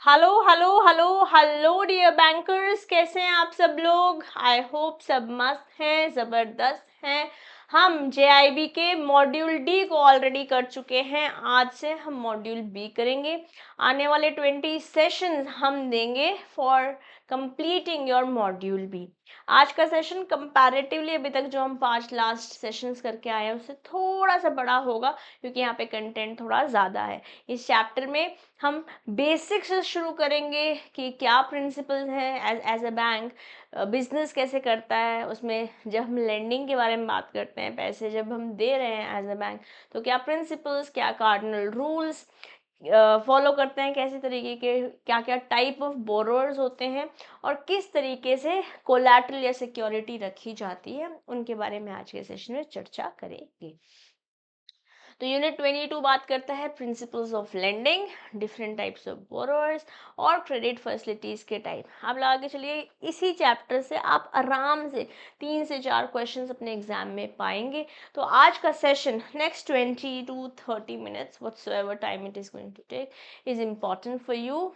Hello hello hello hello dear bankers, कैसे हैं आप सब लोग। आई होप सब मस्त हैं, ज़बरदस्त हैं। हम जेआईबी के मॉड्यूल डी को ऑलरेडी कर चुके हैं। आज से हम मॉड्यूल बी करेंगे। आने वाले 20 सेशंस हम देंगे for completing your module B. आज का सेशन कंपैरेटिवली अभी तक जो हम 5 लास्ट सेशंस करके आए हैं उससे थोड़ा सा बड़ा होगा, क्योंकि यहाँ पे कंटेंट थोड़ा ज़्यादा है। इस चैप्टर में हम बेसिक्स से शुरू करेंगे कि क्या प्रिंसिपल्स हैं एज अ बैंक, बिजनेस कैसे करता है, उसमें जब हम लेंडिंग के बारे में बात करते हैं, पैसे जब हम दे रहे हैं एज अ बैंक, तो क्या प्रिंसिपल्स, क्या कार्डिनल रूल्स फॉलो करते हैं, कैसे तरीके के क्या क्या टाइप ऑफ बोरोअर्स होते हैं और किस तरीके से कोलैटरल या सिक्योरिटी रखी जाती है, उनके बारे में आज के सेशन में चर्चा करेंगे। तो यूनिट 22 बात करता है principles of lending, different types of borrowers और क्रेडिट फैसिलिटीज के टाइप। आप लगा के चलिए इसी चैप्टर से आप आराम से 3 से 4 क्वेश्चंस अपने एग्जाम में पाएंगे। तो आज का session next 20 to 30 minutes whatsoever time it is going to take is important for you.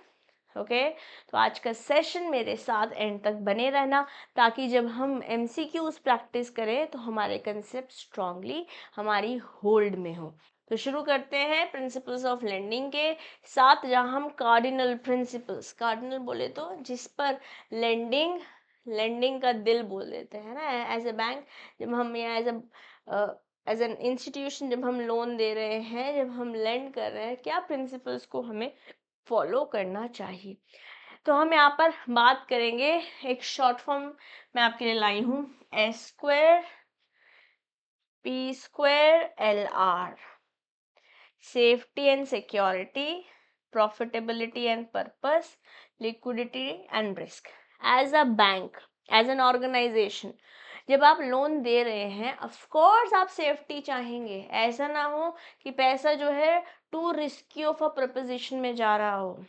Okay, तो आज का सेशन मेरे साथ एंड तक बने रहना, ताकि जब हम MCQs प्रैक्टिस करें तो हमारे कंसेप्ट स्ट्रांगली हमारी होल्ड में हो। तो शुरू करते हैं प्रिंसिपल्स ऑफ लेंडिंग के साथ, जहां हम कार्डिनल प्रिंसिपल्स, कार्डिनल बोले तो जिस पर लेंडिंग लेंडिंग का दिल बोल देते हैं ना, एज ए बैंक, जब हम या एज एन इंस्टीट्यूशन जब हम लोन दे रहे हैं, जब हम लेंड कर रहे हैं, क्या प्रिंसिपल्स को हमें फॉलो करना चाहिए। तो हम यहाँ पर बात करेंगे, एक शॉर्ट फॉर्म मैं आपके लिए लाई हूँ, S square P square LR, safety and security, profitability and purpose, liquidity and risk. As a bank, as an organisation, जब आप लोन दे रहे हैं ऑफ कोर्स आप सेफ्टी चाहेंगे। ऐसा ना हो कि पैसा जो है to risky of a preposition में जा रहा हो।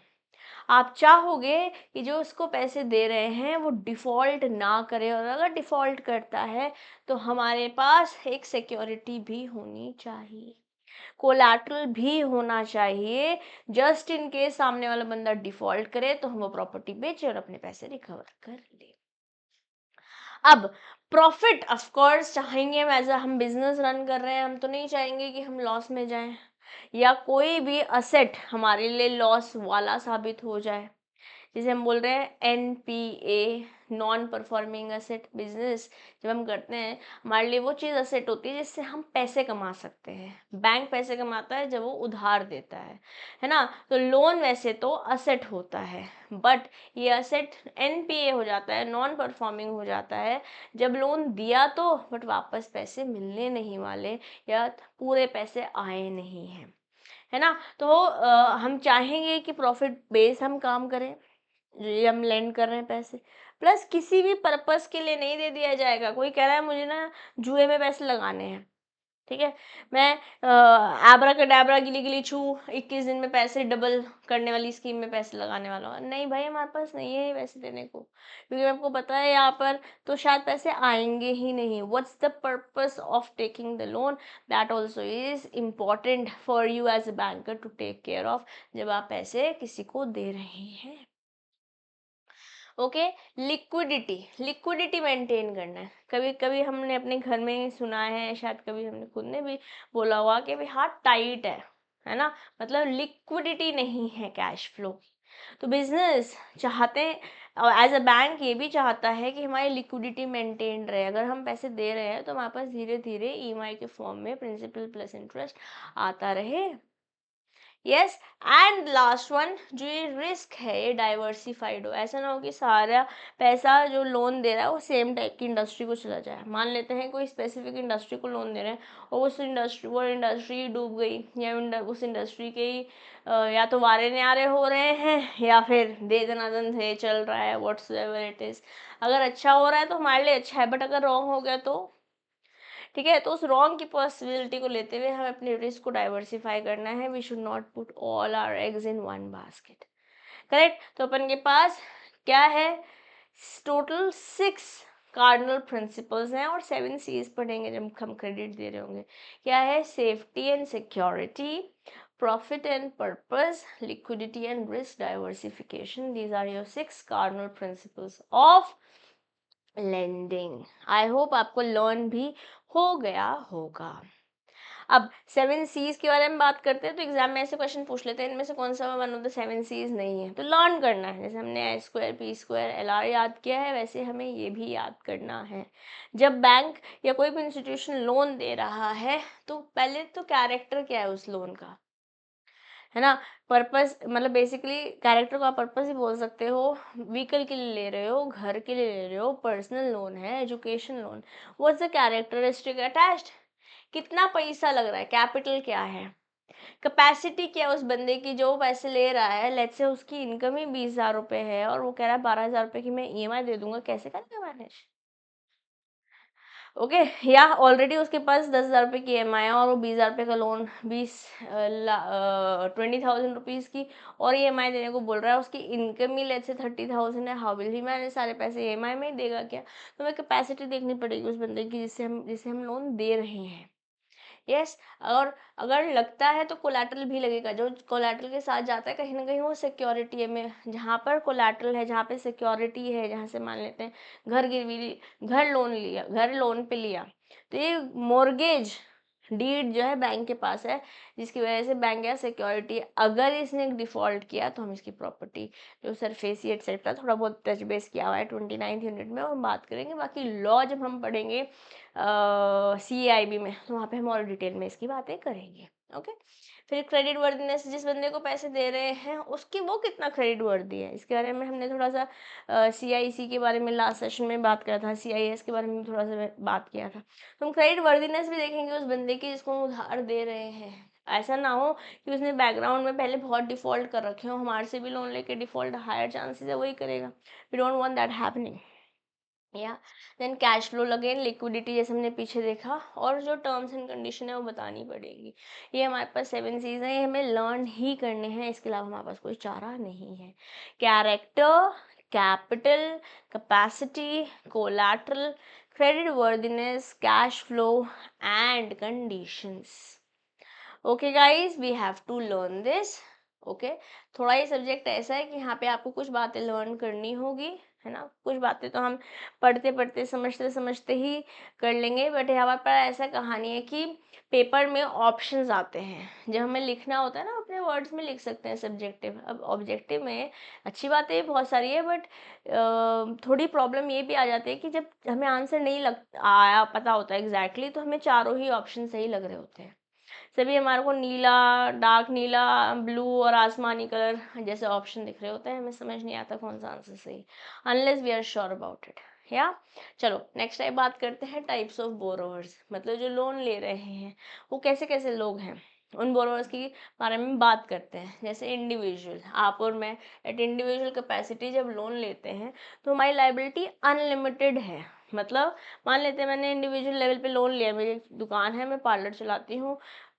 आप चाहोगे कि जो उसको पैसे दे रहे हैं वो डिफ़ॉल्ट ना करे, और अगर डिफ़ॉल्ट करता है तो हमारे पास एक सिक्योरिटी भी होनी चाहिए, कोलैटरल भी होना चाहिए। जस्ट इन केस सामने वाला बंदा डिफ़ॉल्ट करे तो हम वो प्रॉपर्टी बेचें और अपने पैसे रिकवर कर ले। अब प्रॉफिट ऑफ कोर्स चाहेंगे, एज हम बिजनेस रन कर रहे हैं, हम तो नहीं चाहेंगे कि हम लॉस में जाएं या कोई भी असेट हमारे लिए लॉस वाला साबित हो जाए। जिसे हम बोल रहे हैं NPA, non performing asset. Business जब हम करते हैं, हमारे लिए वो चीज़ असेट होती है जिससे हम पैसे कमा सकते हैं। बैंक पैसे कमाता है जब वो उधार देता है ना। तो लोन वैसे तो असेट होता है, बट ये असेट NPA हो जाता है, नॉन परफॉर्मिंग हो जाता है, जब लोन दिया तो बट वापस पैसे मिलने नहीं वाले या पूरे पैसे आए नहीं हैं, है ना। तो हम चाहेंगे कि प्रॉफिट बेस हम काम करें, ये हम लेंड कर रहे हैं पैसे, प्लस किसी भी पर्पस के लिए नहीं दे दिया जाएगा। कोई कह रहा है मुझे ना जुए में पैसे लगाने हैं, ठीक है, मैं एब्रा कडाब्रा गिली गिली छू 21 दिन में पैसे डबल करने वाली स्कीम में पैसे लगाने वाला हूँ, नहीं भाई, हमारे पास नहीं है पैसे देने को, क्योंकि आपको पता है यहाँ पर तो शायद पैसे आएंगे ही नहीं। What's the purpose of taking the loan, that also is important for you as a banker to take care of, जब आप पैसे किसी को दे रहे हैं। ओके, लिक्विडिटी, लिक्विडिटी मेंटेन करना है। कभी कभी हमने अपने घर में सुना है, शायद कभी हमने खुद ने भी बोला हुआ कि भाई हाथ टाइट है ना, मतलब लिक्विडिटी नहीं है कैश फ्लो की। तो बिजनेस चाहते हैं, और एज अ बैंक ये भी चाहता है कि हमारी लिक्विडिटी मेंटेन रहे। अगर हम पैसे दे रहे हैं तो हमारे पास धीरे धीरे EMI के फॉर्म में प्रिंसिपल प्लस इंटरेस्ट आता रहे। यस, एंड लास्ट वन, जो ये रिस्क है ये डाइवर्सिफाइड हो। ऐसा ना हो कि सारा पैसा जो लोन दे रहा है वो सेम टाइप की इंडस्ट्री को चला जाए। मान लेते हैं कोई स्पेसिफिक इंडस्ट्री को लोन दे रहे हैं और वो इंडस्ट्री डूब गई, या उस इंडस्ट्री के ही या तो वारे न्यारे हो रहे हैं या फिर दे दनादन से चल रहा है, व्हाट्स एवर इट इज। अगर अच्छा हो रहा है तो हमारे लिए अच्छा है, बट अगर रॉन्ग हो गया तो ठीक है। तो उस रॉन्ग की पॉसिबिलिटी को लेते हुए हमें अपने रिस्क को डाइवर्सिफाई करना है। We should not put all our eggs in one basket, correct. तो अपन के पास क्या है, टोटल 6 कार्डिनल प्रिंसिपल्स हैं और 7 C's पढ़ेंगे जब हम क्रेडिट दे रहे होंगे। क्या है, safety and security, profit and purpose, liquidity and risk diversification. These are your 6 cardinal principles of lending. I hope आपको लर्न भी हो गया होगा। अब 7 C's के बारे में बात करते हैं, तो एग्जाम में ऐसे क्वेश्चन पूछ लेते हैं, इनमें से कौन सा वन ऑफ द 7 C's नहीं है, तो लर्न करना है। जैसे हमने I² P² LR याद किया है, वैसे हमें ये भी याद करना है। जब बैंक या कोई भी इंस्टीट्यूशन लोन दे रहा है, तो पहले तो कैरेक्टर क्या है उस लोन का, है ना। पर्पस मतलब बेसिकली कैरेक्टर को आप पर्पस ही बोल सकते हो। व्हीकल के लिए ले रहे हो, घर के लिए ले रहे हो, पर्सनल लोन है, education loan, what's the characteristic attached, कितना पैसा लग रहा है, कैपिटल क्या है, कैपेसिटी क्या है उस बंदे की जो पैसे ले रहा है। लेट्स से उसकी इनकम ही 20,000 रुपये है और वो कह रहा है 12,000 रुपये की मैं EMI दे दूंगा, कैसे करेगा मैनेज। ओके, या ऑलरेडी उसके पास 10,000 रुपये की EMI है और वो 20,000 रुपये का लोन 20,000 रुपीज़ की और EMI देने को बोल रहा है। उसकी इनकम ही लेट्स से 30,000 है। हाउ विल ही मैनेज, सारे पैसे EMI में ही देगा क्या। तो हमें कैपेसिटी देखनी पड़ेगी उस बंदे की जिसे हम लोन दे रहे हैं। यस, और अगर लगता है तो कोलैटरल भी लगेगा। जो कोलैटरल के साथ जाता है कहीं ना कहीं वो सिक्योरिटी है। में जहाँ पर कोलैटरल है, जहाँ पे सिक्योरिटी है, जहाँ से मान लेते हैं घर गिरवी, घर लोन लिया, घर लोन पे लिया, तो ये मॉर्गेज डीड जो है बैंक के पास है, जिसकी वजह से बैंक या सिक्योरिटी, अगर इसने डिफॉल्ट किया तो हम इसकी प्रॉपर्टी जो सरफेसी एटसेट्रा थोड़ा बहुत टच बेस किया हुआ है 29th यूनिट में, हम बात करेंगे। बाकी लॉ जब हम पढ़ेंगे CIB में, तो वहाँ पे हम और डिटेल में इसकी बातें करेंगे। ओके, फिर क्रेडिट वर्दीनेस, जिस बंदे को पैसे दे रहे हैं उसकी वो कितना क्रेडिट वर्दी है, इसके बारे में हमने थोड़ा सा CIC के बारे में लास्ट सेशन में बात किया था, CIS के बारे में थोड़ा सा बात किया था। तो हम क्रेडिट वर्दीनेस भी देखेंगे उस बंदे की जिसको हम उधार दे रहे हैं। ऐसा ना हो कि उसने बैकग्राउंड में पहले बहुत डिफॉल्ट कर रखे हो, हमारे से भी लोन लेके डिफॉल्ट, हायर चांसेस है वही करेगा। We don't want that happening. या then cash flow, again liquidity जैसे हमने पीछे देखा, और जो टर्म्स एंड कंडीशन है वो बतानी पड़ेगी। ये हमारे पास 7 चीज़ हैं, ये हमें लर्न ही करने हैं, इसके अलावा हमारे पास कोई चारा नहीं है। Character, capital, capacity, collateral, credit worthiness, cash flow and conditions. Okay guys, we have to learn this. Okay, थोड़ा ये सब्जेक्ट ऐसा है कि यहाँ पे आपको कुछ बातें लर्न करनी होगी, है ना। कुछ बातें तो हम पढ़ते पढ़ते समझते समझते ही कर लेंगे, बट यहाँ पर ऐसा कहानी है कि पेपर में ऑप्शंस आते हैं, जब हमें लिखना होता है ना अपने वर्ड्स में लिख सकते हैं सब्जेक्टिव। अब ऑब्जेक्टिव में अच्छी बातें बहुत सारी है, बट थोड़ी प्रॉब्लम ये भी आ जाती है कि जब हमें आंसर नहीं लग आया पता होता है एग्जैक्टली, तो हमें चारों ही ऑप्शन सही लग रहे होते हैं। सभी हमारे को नीला, डार्क नीला, ब्लू और आसमानी कलर जैसे ऑप्शन दिख रहे होते हैं, हमें समझ नहीं आता कौन सा आंसर सही, unless we are sure about it. या चलो नेक्स्ट टाइप बात करते हैं टाइप्स ऑफ बोरोवर्स, मतलब जो लोन ले रहे हैं वो कैसे कैसे लोग हैं, उन बोरोवर्स की बारे में बात करते हैं। जैसे इंडिविजुअल, आप और मैं एट इंडिविजुअल कैपेसिटी जब लोन लेते हैं तो हमारी लाइबिलिटी अनलिमिटेड है। मतलब मान लेते हैं मैंने इंडिविजुअल लेवल पे लोन लिया, मेरी दुकान है, मैं पार्लर चलाती हूँ,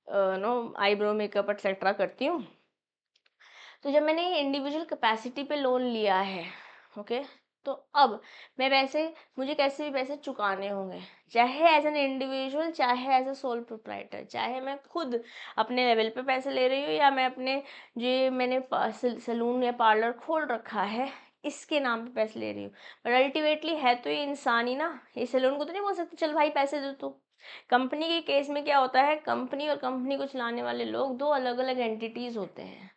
नो आईब्रो मेकअप एक्सेट्रा करती हूँ। तो जब मैंने इंडिविजुअल कैपेसिटी पे लोन लिया है, ओके, तो अब मैं पैसे, मुझे कैसे भी पैसे चुकाने होंगे, चाहे एज एन इंडिविजुअल, चाहे एज अ सोल प्रोप्राइटर, चाहे मैं खुद अपने लेवल पे पैसे ले रही हूँ या मैं अपने जो मैंने सलून या पार्लर खोल रखा है इसके नाम पे पैसे ले रही हूँ। बट अल्टीमेटली है तो ये इंसान ही ना, ये सलून को तो नहीं बोल सकते चल भाई पैसे दे। तो कंपनी के केस में क्या होता है, कंपनी और कंपनी को चलाने वाले लोग दो अलग अलग एंटिटीज होते हैं,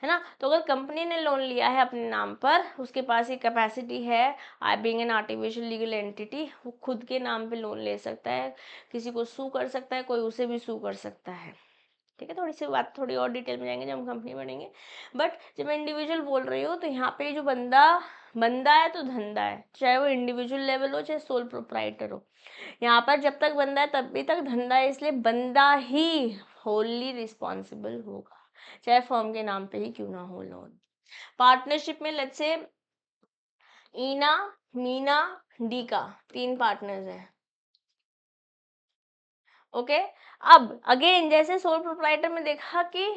है ना। तो अगर कंपनी ने लोन लिया है अपने नाम पर, उसके पास ये कैपेसिटी है, I being an artificial legal entity, वो खुद के नाम पे लोन ले सकता है, किसी को सू कर सकता है, कोई उसे भी सू कर सकता है। ठीक है, थोड़ी सी बात थोड़ी और डिटेल में जाएंगे जब हम कंपनी बढ़ेंगे। बट जब मैं इंडिविजुअल बोल रही हूँ तो यहाँ पे जो बंदा बंदा है तो धंधा है, चाहे वो इंडिविजुअल लेवल हो चाहे सोल प्रोप्राइटर हो। यहाँ पर जब तक बंदा है तब भी तक धंधा है, इसलिए बंदा ही होली रिस्पॉन्सिबल होगा, चाहे फर्म के नाम पे ही क्यों ना हो लोन। पार्टनरशिप में let's say Eena, Meena, डीका, 3 partners हैं। ओके, अब अगेन जैसे सोल प्रोप्राइटर में देखा कि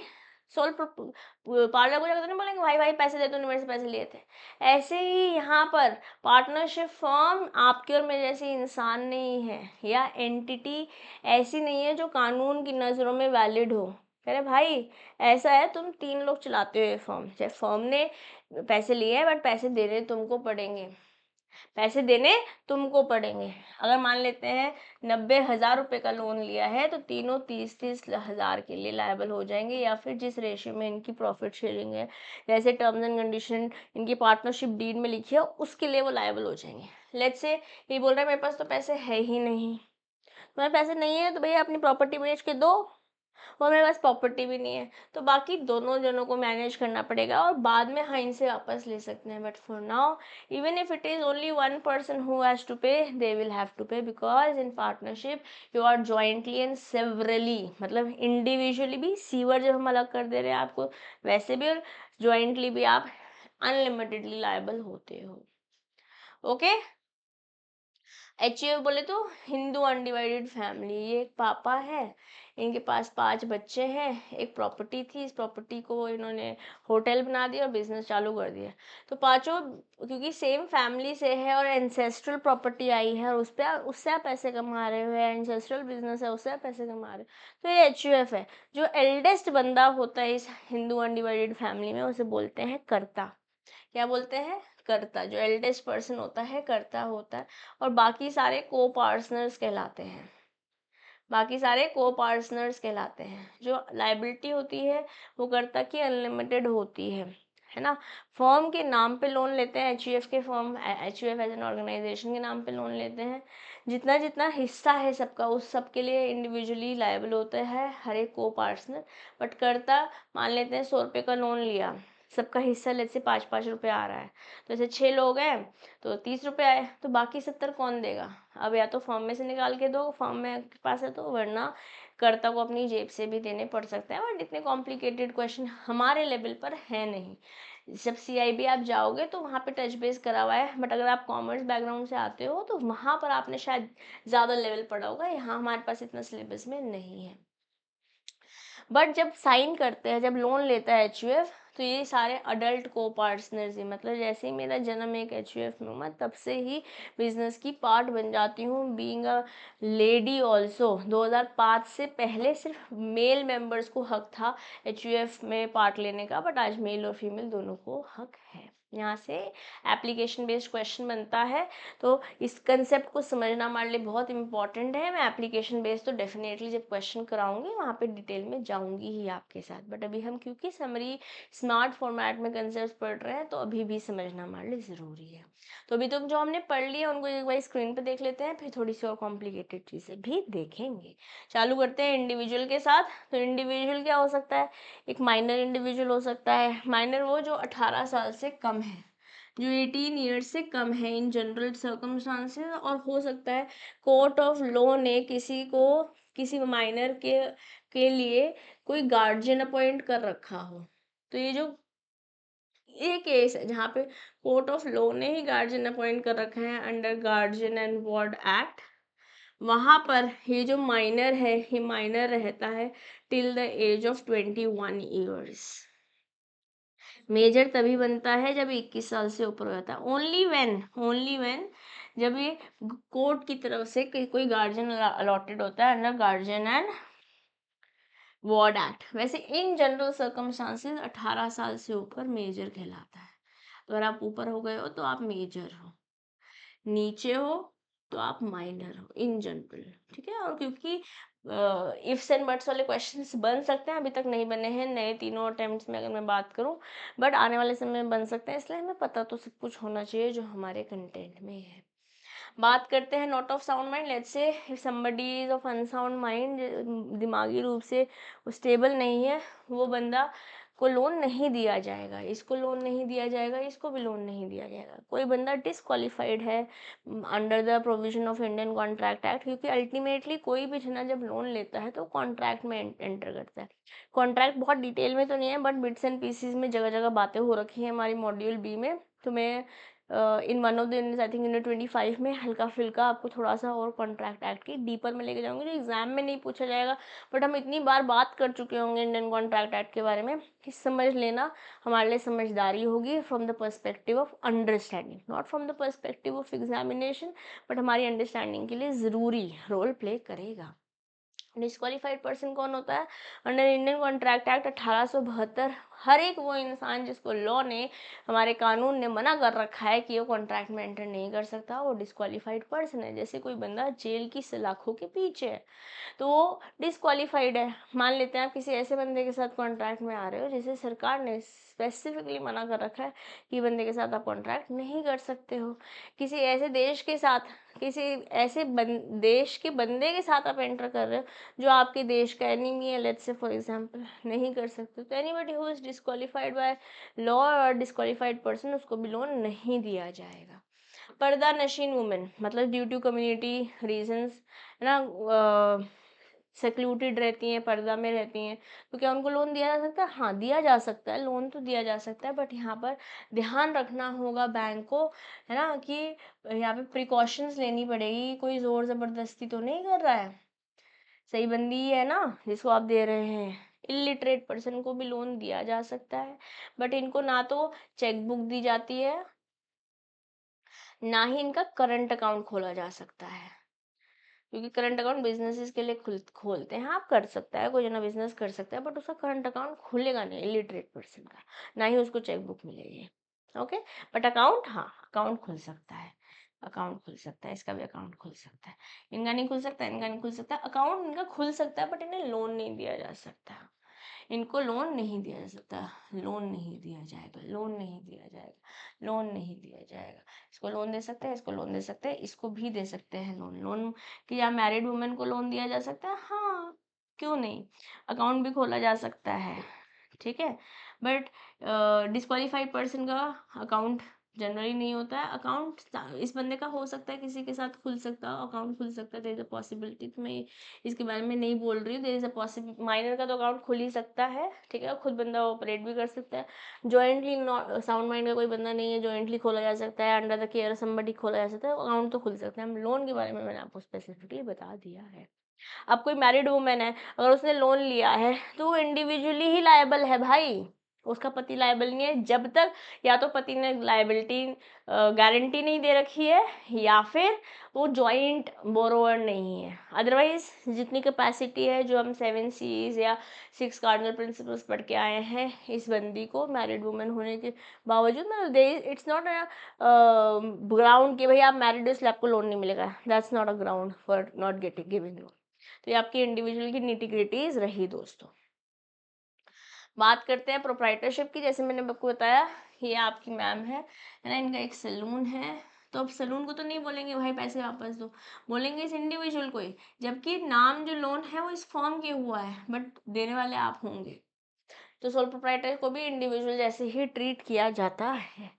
सोल पार्लर को जाकर तो नहीं बोलेंगे भाई भाई पैसे दे, तूने मेरे से पैसे लिए थे। ऐसे ही यहाँ पर पार्टनरशिप फर्म आपके और मेरे जैसे इंसान नहीं है, या एंटिटी ऐसी नहीं है जो कानून की नज़रों में वैलिड हो। कह रहे भाई ऐसा है, तुम 3 लोग चलाते हो ये फर्म, चाहे फर्म ने पैसे लिए हैं बट पैसे देने तुमको पड़ेंगे, पैसे देने तुमको पड़ेंगे। अगर मान लेते हैं 90,000 रुपये का लोन लिया है तो तीनों 30-30 हज़ार के लिए लायबल हो जाएंगे, या फिर जिस रेशियो में इनकी प्रॉफिट शेयरिंग है, जैसे टर्म्स एंड कंडीशन इनकी पार्टनरशिप डीड में लिखी है, उसके लिए वो लायबल हो जाएंगे। लेट्स से ये बोल रहा है मेरे पास तो पैसे है ही नहीं, तुम्हारे पैसे नहीं है तो भैया अपनी प्रॉपर्टी बेच के दो, और मेरे पास प्रॉपर्टी भी नहीं है, तो बाकी दोनों जनों को मैनेज करना पड़ेगा और बाद में हाँ इनसे वापस ले सकते हैं। But for now even if it is only one person who has to pay, they will have to pay, because in partnership you are jointly and severally, मतलब इंडिविजुअली भी, सीवर जब हम अलग कर दे रहे हैं आपको, वैसे भी, और जॉइंटली भी आप अनलिमिटेडली लायबल होते हो। ओके। एचयूएफ बोले तो हिंदू अनडिवाइडेड फैमिली, ये एक पापा है, इनके पास 5 बच्चे हैं, एक प्रॉपर्टी थी, इस प्रॉपर्टी को इन्होंने होटल बना दिया और बिजनेस चालू कर दिया। तो पांचों क्योंकि सेम फैमिली से है और एंसेस्ट्रल प्रॉपर्टी आई है और उस पर उससे आप पैसे कमा रहे हो, एंसेस्ट्रल बिजनेस है उससे आप पैसे कमा रहे हो, तो ये एचयूएफ है। जो एल्डेस्ट बंदा होता है इस हिंदू अनडिवाइडेड फैमिली में उसे बोलते हैं कर्ता। क्या बोलते हैं? कर्ता। जो एल्डेस्ट पर्सन होता है कर्ता होता है, और बाकी सारे को पार्टनर्स कहलाते हैं, बाकी सारे को पार्टनर्स कहलाते हैं। जो लाइबिलिटी होती है वो कर्ता की अनलिमिटेड होती है ना। फर्म के नाम पे लोन लेते हैं, एचयूएफ के firm, HUF as an organisation के नाम पे लोन लेते हैं। जितना जितना हिस्सा है सबका उस सब के लिए इंडिविजुअली लायबल होता है हर एक को पार्टनर। बट कर्ता, मान लेते हैं 100 रुपये का लोन लिया, सबका हिस्सा लेते से 5-5 रुपये आ रहा है, तो जैसे 6 लोग हैं तो 30 रुपये आए, तो बाकी 70 कौन देगा? अब या तो फॉर्म में से निकाल के दो, फॉर्म में के पास है तो, वरना कर्ता को अपनी जेब से भी देने पड़ सकते हैं। बट इतने कॉम्प्लिकेटेड क्वेश्चन हमारे लेवल पर है नहीं। जब सीआईबी आप जाओगे तो वहाँ पे टच बेस करा हुआ है, बट अगर आप कॉमर्स बैकग्राउंड से आते हो तो वहाँ पर आपने शायद ज़्यादा लेवल पढ़ा होगा, यहाँ हमारे पास इतना सिलेबस में नहीं है। बट जब साइन करते हैं, जब लोन लेता है एचयूएफ, तो ये सारे अडल्ट को पार्टनर्स ही, मतलब जैसे ही मेरा जन्म एक एचयूएफ में हुआ तब से ही बिजनेस की पार्ट बन जाती हूँ। बीइंग अ लेडी ऑल्सो, 2005 से पहले सिर्फ मेल मेंबर्स को हक था एचयूएफ में पार्ट लेने का, बट आज मेल और फीमेल दोनों को हक है। यहाँ से एप्लीकेशन बेस्ड क्वेश्चन बनता है, तो इस कंसेप्ट को समझना हमारे लिए बहुत इंपॉर्टेंट है। मैं एप्लीकेशन बेस्ड तो डेफिनेटली जब क्वेश्चन कराऊंगी वहाँ पे डिटेल में जाऊंगी ही आपके साथ, बट अभी हम क्योंकि समरी स्मार्ट फॉर्मेट में कंसेप्ट पढ़ रहे हैं तो अभी भी समझना हमारे लिए ज़रूरी है। तो अभी तुम जो हमने पढ़ लिया उनको एक बार स्क्रीन पे देख लेते हैं, फिर थोड़ी सी और कॉम्प्लिकेटेड चीज़ें भी देखेंगे। चालू करते हैं इंडिविजुअल के साथ। तो इंडिविजुअल क्या हो सकता है? एक माइनर इंडिविजुअल हो सकता है। माइनर वो जो 18 साल से कम है, जो 18 ईयर्स से कम है इन जनरल सर्कमस्टांसेस, और हो सकता है कोर्ट ऑफ लॉ ने किसी को, किसी माइनर के लिए कोई गार्जियन अपॉइंट कर रखा हो। तो ये केस है जहाँ पे कोर्ट ऑफ लॉ ने ही गार्जियन अपॉइंट कर रखा है under guardian and ward act. वहां पर ये जो माइनर है ये माइनर रहता है till the age of 21 years. Major तभी बनता है जब 21 साल से ऊपर हो जाता है। ओनली व्हेन जब ये कोर्ट की तरफ से कोई गार्जियन अलॉटेड होता है under guardian and ward act. वैसे इन जनरल सर्कमस्टांसेस 18 साल से ऊपर मेजर कहलाता है। तो अगर आप ऊपर हो गए हो तो आप मेजर हो, नीचे हो तो आप माइनर हो इन जनरल। ठीक है। और क्योंकि इफ्स एंड बट्स वाले क्वेश्चंस बन सकते हैं, अभी तक नहीं बने हैं नए तीनों अटेम्प्ट्स में अगर मैं बात करूं, बट आने वाले समय में बन सकते हैं, इसलिए हमें पता तो सब कुछ होना चाहिए जो हमारे कंटेंट में है। बात करते हैं not of sound mind. Let's say if somebody is of unsound mind, दिमागी रूप से स्टेबल नहीं है, वो बंदा को लोन नहीं दिया जाएगा, इसको लोन नहीं दिया जाएगा, इसको भी लोन नहीं दिया जाएगा। कोई बंदा डिसक्वालीफाइड है under the provision of Indian contract act, क्योंकि अल्टीमेटली कोई भी जना जब लोन लेता है तो कॉन्ट्रैक्ट में एंटर करता है। कॉन्ट्रैक्ट बहुत डिटेल में तो नहीं है, बट बिट्स एंड पीसीज में जगह जगह बातें हो रखी हैं हमारी मॉड्यूल बी में। तो मैं in one of the I think unit 25 में हल्का फुल्का आपको थोड़ा सा और कॉन्ट्रैक्ट एक्ट की डीपर में लेके जाऊंगी, जो एग्जाम में नहीं पूछा जाएगा, बट हम इतनी बार बात कर चुके होंगे इंडियन कॉन्ट्रैक्ट एक्ट के बारे में कि समझ लेना हमारे लिए समझदारी होगी from the perspective of understanding, not from the perspective of examination, but हमारी अंडरस्टैंडिंग के लिए ज़रूरी रोल प्ले करेगा। डिस्क्वालीफाइड पर्सन कौन होता है? अंडर इंडियन कॉन्ट्रैक्ट एक्ट 1872 हर एक वो इंसान जिसको लॉ ने, हमारे कानून ने मना कर रखा है कि वो कॉन्ट्रैक्ट में एंटर नहीं कर सकता, वो डिस्क्वालीफाइड पर्सन है। जैसे कोई बंदा जेल की सलाखों के पीछे है तो वो डिस्क्वालीफाइड है। मान लेते हैं आप किसी ऐसे बंदे के साथ कॉन्ट्रैक्ट में आ रहे हो जिसे सरकार ने स्पेसिफिकली मना कर रखा है कि बंदे के साथ आप कॉन्ट्रैक्ट नहीं कर सकते हो। किसी ऐसे देश के साथ, किसी ऐसे देश के बंदे के साथ आप एंटर कर रहे हो जो आपके देश का एनिमी है, लेट्स से फॉर एग्जांपल, नहीं कर सकते। तो anybody who is disqualified by law और डिस्क्वालीफाइड पर्सन, उसको भी लोन नहीं दिया जाएगा। पर्दा नशीन वुमेन, मतलब ड्यू टू कम्युनिटी रीजंस, है ना, सेक्लूटेड रहती हैं, पर्दा में रहती हैं, तो क्या उनको लोन दिया जा सकता है? हाँ, दिया जा सकता है, लोन तो दिया जा सकता है, बट यहाँ पर ध्यान रखना होगा बैंक को, है ना, कि यहाँ पे प्रिकॉशंस लेनी पड़ेगी। कोई जोर ज़बरदस्ती तो नहीं कर रहा है, सही बंदी ही है ना जिसको आप दे रहे हैं। इलिटरेट पर्सन को भी लोन दिया जा सकता है, बट इनको ना तो चेक बुक दी जाती है, ना ही इनका करंट अकाउंट खोला जा सकता है, क्योंकि करंट अकाउंट बिजनेसेस के लिए खोलते हैं। आप कर सकता है, कोई जना बिजनेस कर सकता है, बट उसका करंट अकाउंट खुलेगा नहीं इलिटरेट पर्सन का, ना ही उसको चेक बुक मिलेगी। ओके, बट अकाउंट, हाँ, अकाउंट खुल सकता है, अकाउंट खुल सकता है, इसका भी अकाउंट खुल सकता है। इनका नहीं खुल सकता, इनका नहीं खुल सकता, अकाउंट इनका खुल सकता है, बट इन्हें लोन नहीं दिया जा सकता, इनको लोन नहीं दिया जा सकता, लोन नहीं दिया जाएगा, लोन नहीं दिया जाएगा, लोन नहीं दिया जाएगा। इसको लोन दे सकते हैं, इसको लोन दे सकते हैं, इसको भी दे सकते हैं लोन। लोन कि या मैरिड वुमेन को लोन दिया जा सकता है, हाँ, क्यों नहीं, अकाउंट भी खोला जा सकता है, ठीक है। बट डिस्क्वालीफाइड पर्सन का अकाउंट जनरली नहीं होता है। अकाउंट इस बंदे का हो सकता है, किसी के साथ खुल सकता है, अकाउंट खुल सकता है, देयर इज अ पॉसिबिलिटी। तो मैं इसके बारे में नहीं बोल रही हूँ, there is a possibility, minor का तो अकाउंट खुल ही सकता है, ठीक है, खुद बंदा ऑपरेट भी कर सकता है। जॉइंटली, साउंड माइंड का कोई बंदा नहीं है, जॉइंटली खोला जा सकता है, अंडर द केयर समबडी खोला जा सकता है, अकाउंट तो खुल सकता है। हम लोन के बारे में मैंने आपको स्पेसिफिकली बता दिया है। अब कोई मैरिड वुमेन है, अगर उसने लोन लिया है तो वो इंडिविजुअली ही लायबल है भाई, उसका पति लायबल नहीं है, जब तक या तो पति ने लायबिलिटी गारंटी नहीं दे रखी है, या फिर वो जॉइंट बोरोवर नहीं है। अदरवाइज जितनी कैपेसिटी है, जो हम 7 C's या 6 कार्डिनल प्रिंसिपल्स पढ़ के आए हैं, इस बंदी को मैरिड वुमेन होने के बावजूद मतलब इट्स नॉट अ ग्राउंड कि भाई आप मैरिड हो इसलिए आपको लोन नहीं मिलेगा, that's not a ground for not getting giving loan. तो ये आपकी इंडिविजुअल की निटिग्रिटीज रही दोस्तों। बात करते हैं प्रोप्राइटरशिप की। जैसे मैंने आपको बताया, ये आपकी मैम है ना, इनका एक सैलून है। तो अब सैलून को तो नहीं बोलेंगे भाई पैसे वापस दो, बोलेंगे इस इंडिविजुअल को ही, जबकि नाम जो लोन है वो इस फॉर्म के हुआ है, बट देने वाले आप होंगे। तो सोल प्रोप्राइटर को भी इंडिविजुअल जैसे ही ट्रीट किया जाता है।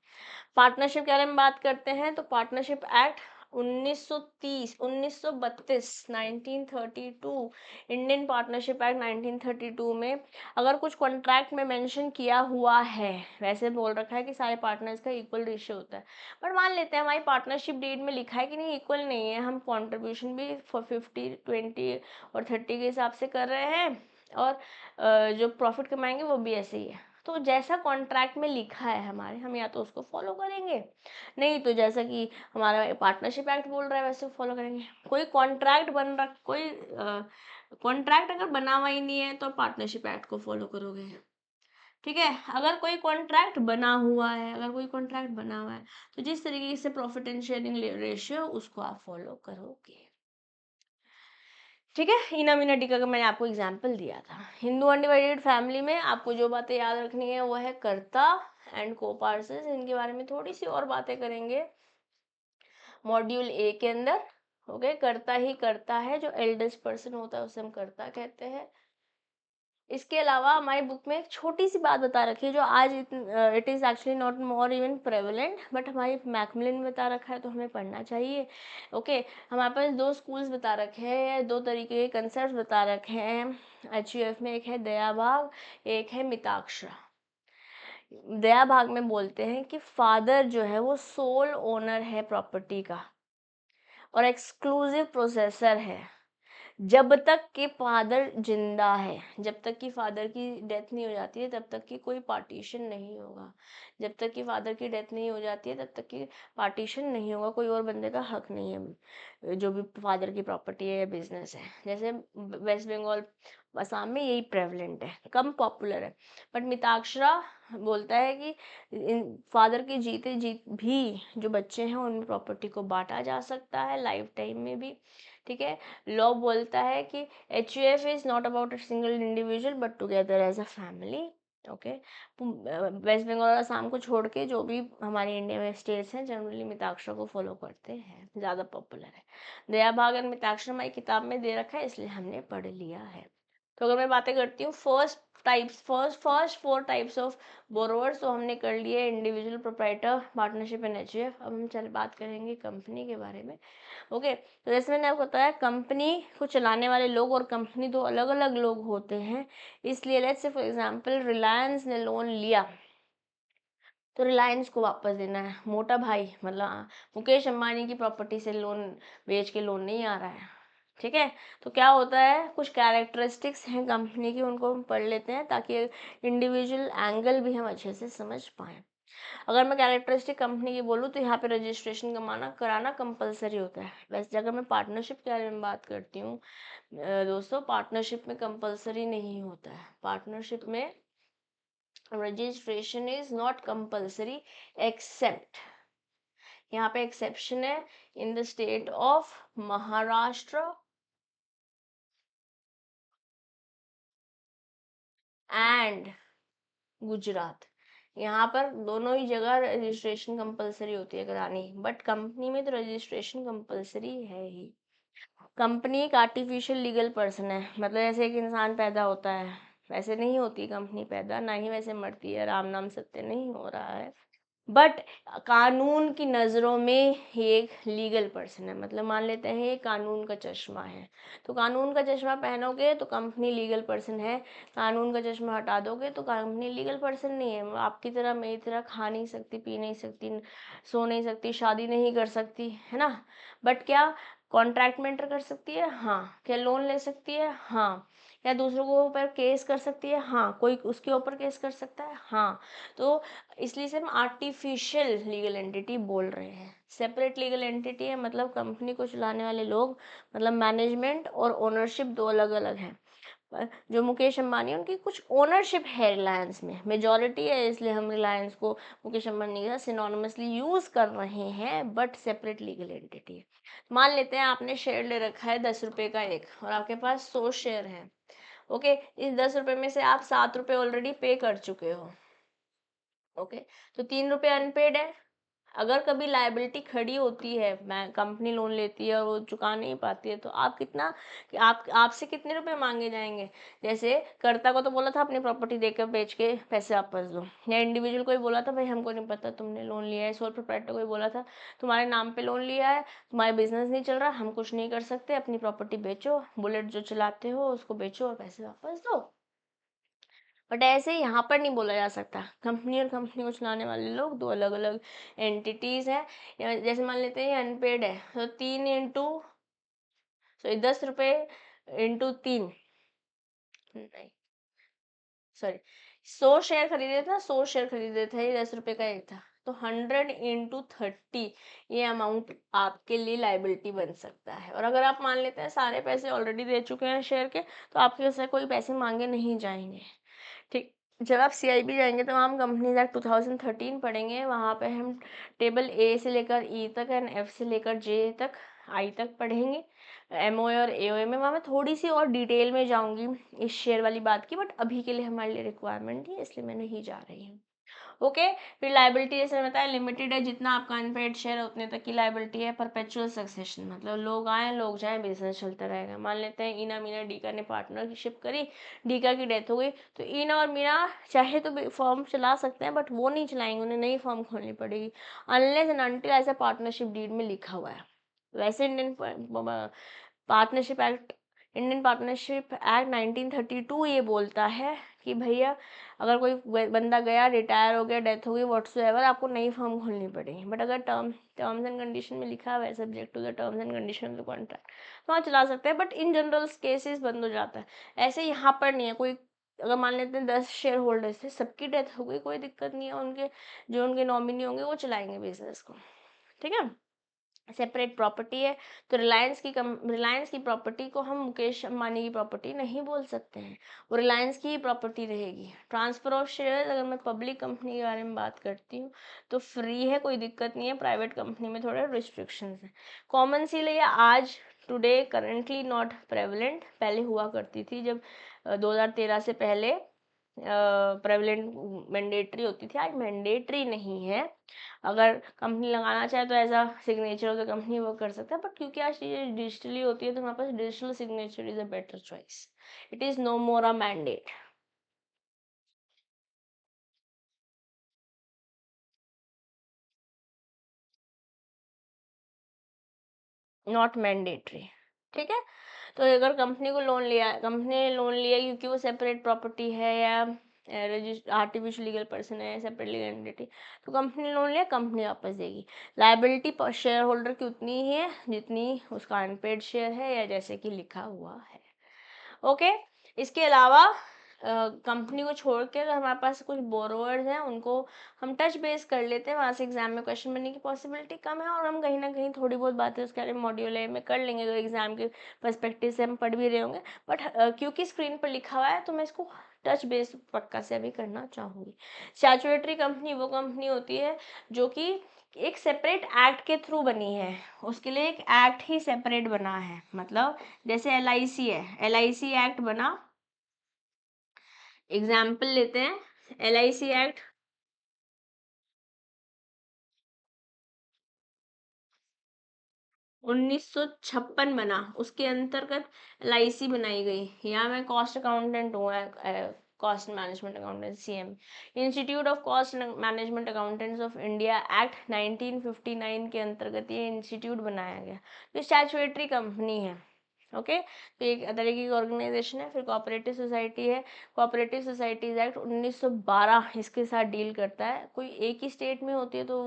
पार्टनरशिप के बारे में बात करते हैं, तो partnership act 1932 1932 Indian partnership act 1932 में अगर कुछ कॉन्ट्रैक्ट में मेंशन किया हुआ है, वैसे बोल रखा है कि सारे पार्टनर्स का इक्वल रेशियो होता है, पर मान लेते हैं हमारी पार्टनरशिप डीड में लिखा है कि नहीं, इक्वल नहीं है, हम कंट्रीब्यूशन भी 50, 20 और 30 के हिसाब से कर रहे हैं, और जो प्रॉफिट कमाएंगे वो भी ऐसे ही है। तो जैसा कॉन्ट्रैक्ट में लिखा है हमारे, हम या तो उसको फॉलो करेंगे, नहीं तो जैसा कि हमारा पार्टनरशिप एक्ट बोल रहा है वैसे फॉलो करेंगे। कोई कॉन्ट्रैक्ट बन रहा, कोई कॉन्ट्रैक्ट अगर बना हुआ ही नहीं है तो पार्टनरशिप एक्ट को फॉलो करोगे, ठीक है। अगर कोई कॉन्ट्रैक्ट बना हुआ है, अगर कोई कॉन्ट्रैक्ट बना हुआ है तो जिस तरीके से प्रॉफिट एंड शेयरिंग रेशियो, उसको आप फॉलो करोगे, ठीक है। ईना मीना टीका का मैंने आपको एग्जाम्पल दिया था। हिंदू अनडिवाइडेड फैमिली में आपको जो बातें याद रखनी है वो है कर्ता एंड कोपार्सेस, इनके बारे में थोड़ी सी और बातें करेंगे मॉड्यूल ए के अंदर। ओके, कर्ता ही करता है, जो एल्डेस्ट पर्सन होता है उसे हम कर्ता कहते हैं। इसके अलावा हमारी बुक में एक छोटी सी बात बता रखी है, जो आज it is actually not more even prevalent, but हमारी मैकमिलन में बता रखा है तो हमें पढ़ना चाहिए। ओके, हमारे पास 2 स्कूल्स बता रखे हैं, 2 तरीके के कंसेप्ट बता रखे हैं HUF में, एक है दया भाग, एक है मिताक्षरा। दया भाग में बोलते हैं कि फादर जो है वो सोल ओनर है प्रॉपर्टी का और एक्सक्लूसिव प्रोसेसर है, जब तक कि फादर जिंदा है, जब तक कि फादर की डेथ नहीं हो जाती है तब तक कि कोई पार्टीशन नहीं होगा। जब तक कि फादर की डेथ नहीं हो जाती है तब तक कि पार्टीशन नहीं होगा, कोई और बंदे का हक नहीं है जो भी फादर की प्रॉपर्टी है या बिजनेस है। जैसे वेस्ट बंगाल, असम में यही प्रेवलेंट है, कम पॉपुलर है। बट मिताक्षरा बोलता है कि फादर के जीते जीत भी जो बच्चे हैं उनमें प्रॉपर्टी को बांटा जा सकता है लाइफ टाइम में भी। ठीक है। लॉ बोलता है कि HUF is not about a single individual but together as a family. Okay. West Bengal और असम को छोड़ के जो भी हमारे इंडिया में स्टेट्स हैं जनरली मिताक्षरा को फॉलो करते हैं, ज़्यादा पॉपुलर है। दया भाग और मिताक्षरा हमारी किताब में दे रखा है इसलिए हमने पढ़ लिया है। तो अगर मैं बातें करती हूँ फर्स्ट 4 टाइप्स ऑफ बोरोवर्स, तो हमने कर लिए individual, proprietor, partnership and HUF। अब हम चल बात करेंगे कंपनी के बारे में। ओके। तो जैसे मैंने आपको बताया कंपनी को चलाने वाले लोग और कंपनी दो अलग अलग लोग होते हैं। इसलिए let's say for example Reliance ने लोन लिया तो रिलायंस को वापस देना है। मोटा भाई मतलब मुकेश अंबानी की प्रॉपर्टी से लोन बेच के लोन नहीं आ रहा है। ठीक है। तो क्या होता है, कुछ कैरेक्टरिस्टिक्स हैं कंपनी की, उनको हम पढ़ लेते हैं ताकि इंडिविजुअल एंगल भी हम अच्छे से समझ पाएँ। अगर मैं कैरेक्टरिस्टिक कंपनी की बोलूँ तो यहाँ पे रजिस्ट्रेशन कराना कंपलसरी होता है। वैसे अगर मैं पार्टनरशिप के बारे में बात करती हूँ दोस्तों, पार्टनरशिप में कंपलसरी नहीं होता है। पार्टनरशिप में registration is not compulsory except, यहाँ पे एक्सेप्शन है, in the state of Maharashtra and Gujarat. यहाँ पर दोनों ही जगह रजिस्ट्रेशन कंपलसरी होती है करानी, बट कंपनी में तो रजिस्ट्रेशन कंपलसरी है ही। कंपनी एक आर्टिफिशियल लीगल पर्सन है, मतलब जैसे एक इंसान पैदा होता है वैसे नहीं होती कंपनी पैदा, ना ही वैसे मरती है, राम नाम सत्य नहीं हो रहा है। बट कानून की नज़रों में ये एक लीगल पर्सन है, मतलब मान लेते हैं ये कानून का चश्मा है। तो कानून का चश्मा पहनोगे तो कंपनी लीगल पर्सन है, कानून का चश्मा हटा दोगे तो कंपनी लीगल पर्सन नहीं है। आपकी तरह मेरी तरह खा नहीं सकती, पी नहीं सकती, सो नहीं सकती, शादी नहीं कर सकती, है ना। बट क्या कॉन्ट्रैक्ट में एंटर कर सकती है? हाँ। क्या लोन ले सकती है? हाँ। या दूसरों के ऊपर केस कर सकती है? हाँ। कोई उसके ऊपर केस कर सकता है? हाँ। तो इसलिए से हम आर्टिफिशियल लीगल एंटिटी बोल रहे हैं। सेपरेट लीगल एंटिटी है, मतलब कंपनी को चलाने वाले लोग, मतलब मैनेजमेंट और ओनरशिप दो अलग अलग हैं। जो मुकेश अंबानी उनकी कुछ ओनरशिप है रिलायंस में, मेजॉरिटी है, इसलिए हम रिलायंस को मुकेश अंबानी के साथ सिनोनिमसली यूज कर रहे हैं, बट सेपरेट लीगल एंटिटी है। मान लेते हैं आपने शेयर ले रखा है 10 रुपए का एक, और आपके पास 100 शेयर है। ओके। इस 10 रुपए में से आप 7 रुपए ऑलरेडी पे कर चुके हो। ओके। तो 3 रुपए अनपेड है। अगर कभी लायबिलिटी खड़ी होती है, बैंक कंपनी लोन लेती है और वो चुका नहीं पाती है, तो आप कितना, कि आप आपसे कितने रुपए मांगे जाएंगे। जैसे कर्ता को तो बोला था अपनी प्रॉपर्टी देकर बेच के पैसे वापस दो, या इंडिविजुअल को ही बोला था भाई हमको नहीं पता तुमने लोन लिया है, सोल प्रोप्राइटर को ही बोला था तुम्हारे नाम पे लोन लिया है, तुम्हारा बिजनेस नहीं चल रहा, हम कुछ नहीं कर सकते, अपनी प्रॉपर्टी बेचो, बुलेट जो चलाते हो उसको बेचो और पैसे वापस दो। बट ऐसे यहाँ पर नहीं बोला जा सकता। कंपनी और कंपनी को चलाने वाले लोग दो अलग अलग एंटिटीज हैं। जैसे मान लेते हैं अनपेड है, तो 10 रुपए इंटू 3, नहीं सॉरी, 100 शेयर खरीदे थे, 100 शेयर खरीदे थे, ये 10 रुपए का एक था, तो 100 × 30 ये अमाउंट आपके लिए लाइबिलिटी बन सकता है। और अगर आप मान लेते हैं सारे पैसे ऑलरेडी दे चुके हैं शेयर के, तो आपके से कोई पैसे मांगे नहीं जाएंगे। ठीक। जब आप CIB जाएंगे तो हम कंपनीज एक्ट 2013 पढ़ेंगे, वहाँ पे हम टेबल A से लेकर E तक एंड F से लेकर J तक, I तक पढ़ेंगे। MOA और AOA में वहाँ मैं थोड़ी सी और डिटेल में जाऊँगी इस शेयर वाली बात की, बट अभी के लिए हमारे लिए रिक्वायरमेंट है इसलिए मैं नहीं जा रही हूँ। ओके। फिर लाइबिलिटी जैसे मैंने बताया लिमिटेड है, जितना आपका अनपेड शेयर है उतने तक की लाइबिलिटी है। परपेचुअल सक्सेशन मतलब लोग आए लोग जाएं, बिजनेस चलता रहेगा। मान लेते हैं ईना मीना डीका ने पार्टनरशिप करी, डीका की डेथ हो गई, तो ईना और मीना चाहे तो फॉर्म चला सकते हैं बट वो नहीं चलाएंगे, उन्हें नई फॉर्म खोलनी पड़ेगी अनलेस एंड अनटिल ऐसा पार्टनरशिप डीड में लिखा हुआ है। वैसे partnership act Indian partnership act 1932 ये बोलता है कि भैया अगर कोई बंदा गया, रिटायर हो गया, डेथ हो गई, व्हाट्सएवर, आपको नई फर्म खोलनी पड़ेगी। बट अगर टर्म्स एंड कंडीशन में लिखा हुआ है subject to the terms and condition of the contract, तो वहाँ चला सकते हैं। बट इन जनरल केसेस बंद हो जाता है। ऐसे यहाँ पर नहीं है। कोई अगर मान लेते हैं 10 शेयर होल्डर्स थे, सबकी डेथ हो गई, कोई दिक्कत नहीं है, उनके जो उनके नॉमिनी होंगे वो चलाएंगे बिजनेस को, ठीक है। सेपरेट प्रॉपर्टी है, तो रिलायंस की प्रॉपर्टी को हम मुकेश अंबानी की प्रॉपर्टी नहीं बोल सकते हैं, वो रिलायंस की ही प्रॉपर्टी रहेगी। ट्रांसफर ऑफ शेयर, अगर मैं पब्लिक कंपनी के बारे में बात करती हूँ तो फ्री है, कोई दिक्कत नहीं है। प्राइवेट कंपनी में थोड़े रिस्ट्रिक्शंस हैं। कॉमन सील है, आज टुडे करंटली नॉट प्रेवलेंट, पहले हुआ करती थी जब 2013 से पहले प्रेवलेंट मैंडेटरी होती थी, आज मैंडेटरी नहीं है। अगर कंपनी लगाना चाहे तो as a signature of the company वो कर सकता है, बट क्योंकि आज चीज़ें डिजिटली होती है तो हमारे पास digital signature is a better choice. It is no more a mandate. Not mandatory, ठीक है। तो अगर कंपनी को लोन लिया, कंपनी ने लोन लिया क्योंकि वो सेपरेट प्रॉपर्टी है या आर्टिफिशियल लीगल पर्सन है, सेपरेट लीगल एंटिटी, तो कंपनी ने लोन लिया, कंपनी वापस देगी। लायबिलिटी शेयर होल्डर की उतनी ही है जितनी उसका अनपेड शेयर है या जैसे कि लिखा हुआ है। ओके। इसके अलावा कंपनी को छोड़ के अगर हमारे पास कुछ बोरोवर्स हैं उनको हम टच बेस कर लेते हैं, वहाँ से एग्जाम में क्वेश्चन बनने की पॉसिबिलिटी कम है, और हम कहीं ना कहीं थोड़ी बहुत बातें उसके बारे में मॉड्यूल ए में कर लेंगे, तो एग्जाम के पर्सपेक्टिव से हम पढ़ भी रहे होंगे। बट क्योंकि स्क्रीन पर लिखा हुआ है तो मैं इसको टच बेस पक्का से अभी करना चाहूँगी। स्टैट्यूटरी कंपनी वो कंपनी होती है जो कि एक सेपरेट एक्ट के थ्रू बनी है, उसके लिए एक एक्ट ही सेपरेट बना है। मतलब जैसे LIC है, LIC एक्ट बना, एग्जाम्पल लेते हैं। LIC एक्ट 1956 बना, उसके अंतर्गत LIC बनाई गई। यहाँ मैं कॉस्ट अकाउंटेंट हूँ, cost management accountant CM। Institute of cost management accountants of India act 1959 के अंतर्गत ये इंस्टीट्यूट बनाया गया। तो स्टैट्यूटरी कंपनी है। ओके। तो एक तरीके की ऑर्गेनाइजेशन है। फिर कोऑपरेटिव सोसाइटी है। कोऑपरेटिव सोसाइटीज एक्ट 1912 इसके साथ डील करता है। कोई एक ही स्टेट में होती है तो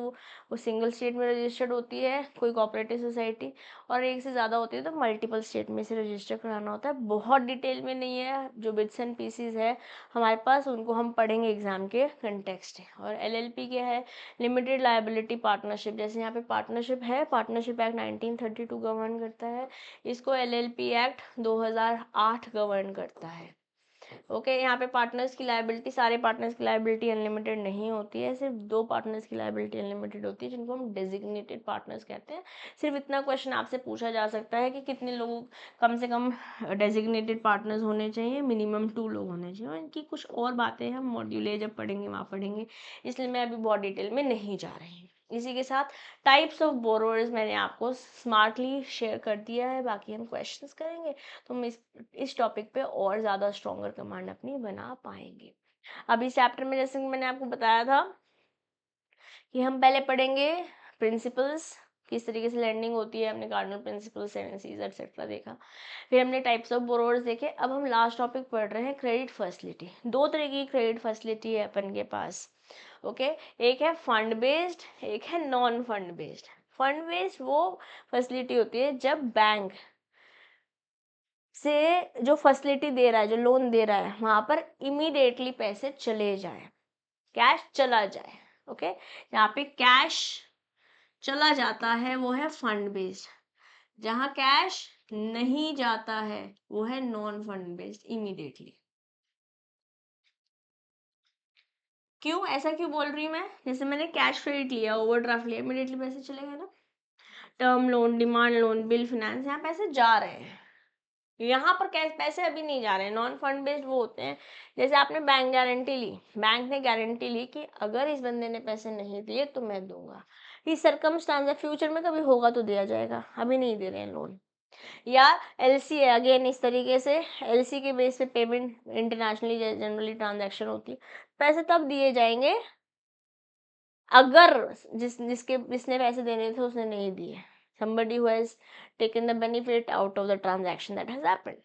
वो सिंगल स्टेट में रजिस्टर्ड होती है कोई कोऑपरेटिव सोसाइटी, और एक से ज़्यादा होती है तो मल्टीपल स्टेट में से रजिस्टर कराना होता है। बहुत डिटेल में नहीं है, जो बिट्स एंड पीसीज है हमारे पास उनको हम पढ़ेंगे एग्जाम के कंटेक्स्ट में। और LLP क्या है? Limited liability partnership. जैसे यहाँ पे पार्टनरशिप है, पार्टनरशिप एक्ट 1932 गवर्न करता है, इसको LLP एक्ट 2008 गवर्न करता है। ओके। यहाँ पे पार्टनर्स की लायबिलिटी, सारे पार्टनर्स की लायबिलिटी अनलिमिटेड नहीं होती है, सिर्फ 2 पार्टनर्स की लायबिलिटी अनलिमिटेड होती है जिनको हम डेजिग्नेटेड पार्टनर्स कहते हैं। सिर्फ इतना क्वेश्चन आपसे पूछा जा सकता है कि कितने लोगों, कम से कम डेजिग्नेटेड पार्टनर्स होने चाहिए, मिनिमम 2 लोग होने चाहिए। और इनकी कुछ और बातें हम मॉड्यूल ए जब पढ़ेंगे वहाँ पढ़ेंगे, इसलिए मैं अभी बहुत डिटेल में नहीं जा रही हूँ। इसी के साथ टाइप्स ऑफ बोरोवर्स मैंने आपको स्मार्टली शेयर कर दिया है, बाकी हम क्वेश्चंस करेंगे तो हम इस टॉपिक पे और ज़्यादा स्ट्रॉन्गर कमांड अपनी बना पाएंगे। अभी चैप्टर में जैसे कि मैंने आपको बताया था कि हम पहले पढ़ेंगे प्रिंसिपल्स, किस तरीके से लैंडिंग होती है, हमने कार्डिनल प्रिंसिपल, 7 C's एक्सेट्रा देखा। फिर हमने टाइप्स ऑफ बोरोवर्स देखे। अब हम लास्ट टॉपिक पढ़ रहे हैं क्रेडिट फैसिलिटी। 2 तरह की क्रेडिट फैसिलिटी है अपन के पास। ओके। एक है फंड बेस्ड, एक है non fund based. Fund based वो फैसिलिटी होती है जब बैंक से जो फैसिलिटी दे रहा है, जो लोन दे रहा है, वहां पर इमीडिएटली पैसे चले जाए, कैश चला जाए। ओके। यहाँ पे कैश चला जाता है वो है फंड बेस्ड, जहाँ कैश नहीं जाता है वो है नॉन फंड बेस्ड इमीडिएटली। क्यों ऐसा क्यों बोल रही हूँ मैं? जैसे मैंने कैश क्रेडिट लिया, ओवरड्राफ्ट लिया, इमीडिएटली पैसे चले गए ना। Term loan, demand loan, bill finance, यहाँ पैसे जा रहे हैं, यहाँ पर कैश पैसे अभी नहीं जा रहे हैं। नॉन फंड बेस्ड वो होते हैं जैसे आपने बैंक गारंटी ली, बैंक ने गारंटी ली कि अगर इस बंदे ने पैसे नहीं दिए तो मैं दूंगा। ये सर्कमस्टांस है, फ्यूचर में कभी होगा तो दिया जाएगा, अभी नहीं दे रहे हैं लोन। या LC है, अगेन इस तरीके से LC के बेस पे पेमेंट इंटरनेशनली जनरली ट्रांजैक्शन होती है, पैसे तब दिए जाएंगे अगर जिसने पैसे देने थे उसने नहीं दिए, somebody who has taken the benefit out of the transaction that has happened।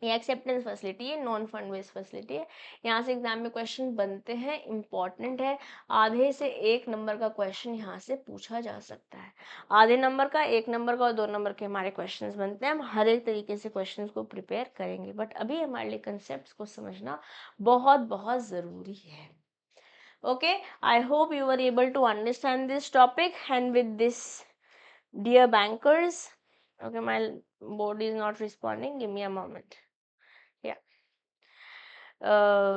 ये एक्सेप्टेंस फैसिलिटी है, नॉन फंड बेस्ड फैसिलिटी है। यहाँ से एग्जाम में क्वेश्चन बनते हैं, इंपॉर्टेंट है। आधे से 1 नंबर का क्वेश्चन यहाँ से पूछा जा सकता है। आधे नंबर का, 1 नंबर का और 2 नंबर के हमारे क्वेश्चंस बनते हैं। हम हर एक तरीके से क्वेश्चंस को प्रिपेयर करेंगे, बट अभी हमारे लिए कंसेप्ट को समझना बहुत बहुत ज़रूरी है। Okay, I hope you were able to understand this topic, and with this, dear bankers, okay, my board is not responding, give me a moment. Yeah.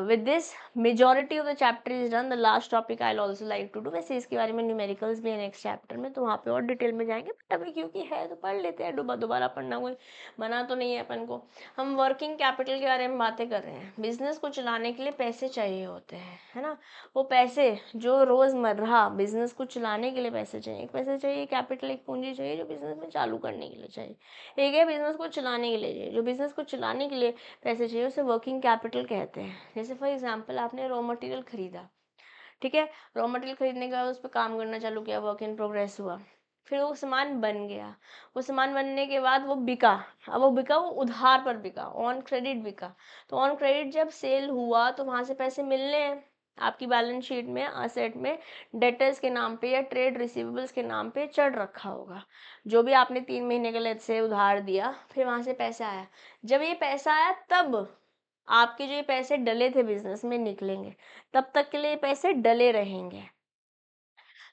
With this, majority of the chapter is done. The last topic I'll also like to do, वैसे इसके बारे में numericals भी है next chapter में, तो वहाँ पे और डिटेल में जाएंगे, बट अभी क्योंकि है तो पढ़ लेते हैं। दोबारा पढ़ना कोई मना तो नहीं है अपन को। हम वर्किंग कैपिटल के बारे में बातें कर रहे हैं। बिजनेस को चलाने के लिए पैसे चाहिए होते हैं, है ना। वो पैसे जो रोज़मर्रा बिजनेस को चलाने के लिए पैसे चाहिए, एक पैसे चाहिए कैपिटल, एक पूंजी चाहिए जो बिजनेस में चालू करने के लिए चाहिए। एक है बिजनेस को चलाने के लिए चाहिए, जो बिजनेस को चलाने के लिए पैसे चाहिए उसे वर्किंग कैपिटल कहते हैं। जैसे फॉर एग्जांपल आपने रॉ मटेरियल खरीदा, ठीक है। रॉ मटेरियल खरीदने के बाद उस पर काम करना चालू किया, वर्क इन प्रोग्रेस हुआ, फिर वो सामान बन गया। वो सामान बनने के बाद वो बिका। अब वो बिका, वो उधार पर बिका, ऑन क्रेडिट बिका। तो ऑन क्रेडिट जब सेल हुआ तो वहाँ से पैसे मिलने हैं आपकी बैलेंस शीट में, असेट में, डेटर्स के नाम पे या ट्रेड रिसीवेबल्स के नाम पे चढ़ रखा होगा। जो भी आपने 3 महीने के लिए से उधार दिया, फिर वहाँ से पैसा आया। जब ये पैसा आया तब आपके जो ये पैसे डले थे बिजनेस में निकलेंगे, तब तक के लिए ये पैसे डले रहेंगे।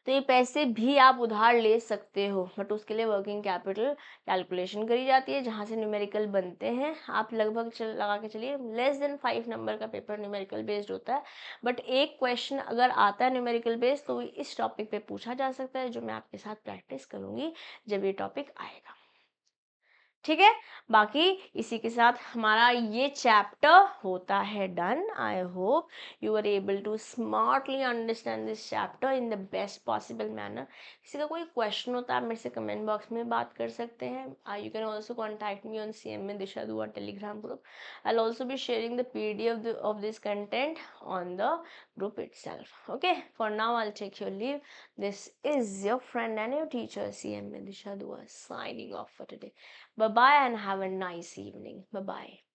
तो ये पैसे भी आप उधार ले सकते हो, बट उसके लिए वर्किंग कैपिटल कैलकुलेशन करी जाती है, जहाँ से न्यूमेरिकल बनते हैं। आप लगभग लगा के चलिए लेस देन 5 नंबर का पेपर न्यूमेरिकल बेस्ड होता है, बट एक क्वेश्चन अगर आता है न्यूमेरिकल बेस्ड तो इस टॉपिक पे पूछा जा सकता है, जो मैं आपके साथ प्रैक्टिस करूँगी जब ये टॉपिक आएगा, ठीक है। बाकी इसी के साथ हमारा ये चैप्टर होता है done. I hope you are able to smartly understand this chapter in the best possible manner. किसी का कोई क्वेश्चन होता है आप मेरे से कमेंट बॉक्स में बात कर सकते हैं। You can also contact me on CMA दिशा दुआ Telegram group. I will also be sharing the PDF of this content on the group itself. Okay, for now I'll take your leave. This is your friend and your teacher CMA Disha Dua signing off for today. Bye bye and have a nice evening. Bye bye.